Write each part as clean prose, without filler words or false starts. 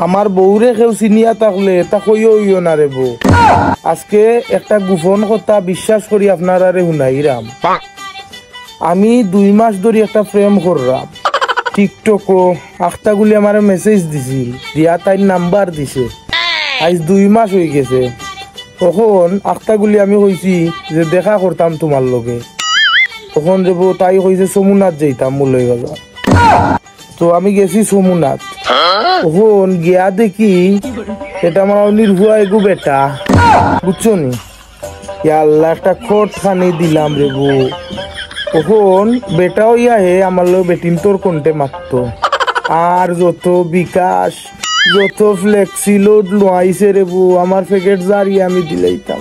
আমার বউরে কেউ চিনিয়া থাকলে তা কইও ইও না রে বউ। আজকে একটা গোপন কথা বিশ্বাস করি আপনারা রে শুনাইরাম। আমি 2 মাস ধরে একটা প্রেম করলাম। টিকটকও আখতাগুলি আমার মেসেজ দিছিল, দিয়া তাই নাম্বার দিছে। আজ 2 মাস হয়ে গেছে। তখন আখতাগুলি আমি কইছি যে দেখা করতাম তোমার লগে। তখন রে বউ তাই কইছে সমুনাথ যাইতাম মুলই গেল। তো আমি গেছি সমুনাথ। তখন গিয়া দেখি এটা আমার নির্ভুয়া এগু বেটা, বুঝছো নি? আল্লাহ একটা খোট খানি দিলাম রে বউ। তখন বেটাও ইয়া আমার লোক বেটিন তোর কোনটে মারতো। আর যত বিকাশ যত ফ্লেক্সি লোড লোয়াইছে রে বউ, আমার প্যাকেট জারিয়ে আমি দিলাইতাম।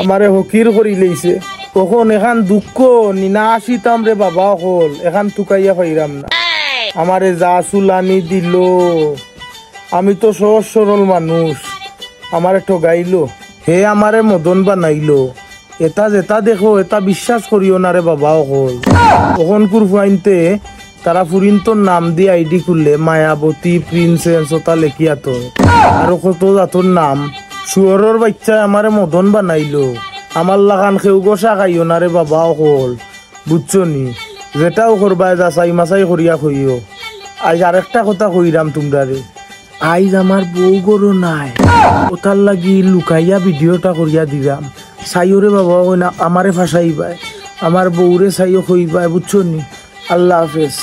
আমারে হকির করি লইছে। তখন এখান দুঃখ নিনা আসিতাম রে বাবা হল, এখান তুকাইয়া পাইরাম না। আমারে যা চুলানি দিল, আমি তো সহজ সরল মানুষ, আমারে ঠগাইলো। হে আমারে মদন বানাইলো। এটা যেটা দেখো এটা বিশ্বাস করিও না রে বাবা হল। তখন কুরফাইনতে তারা ফুরিন্তর নাম দিয়ে আইডি খুললে মায়াবতী প্রিন্সেস ওটা লেখিয়া তো আর কত জাতর নাম। শুয়রের বাচ্চা আমারে মদন বানাইলো। আমার লাগান কেউ গোসা খাইও না রে বাবা হল, বুঝছো নি? যেটাও করবাই যাচাই মাচাই করিয়া কইও। আজ আরেকটা কথা কইরাম তোমরা রে, আইজ আমার বউ গরু নাই, ওটার লাগি লুকাইয়া ভিডিওটা করিয়া দিলাম। চাইও রে বাবা কই না আমারে ফাঁসাইবাই, আমার বউরে চাইও কইবাই, বুঝছো নি? আল্লাহ হাফেজ।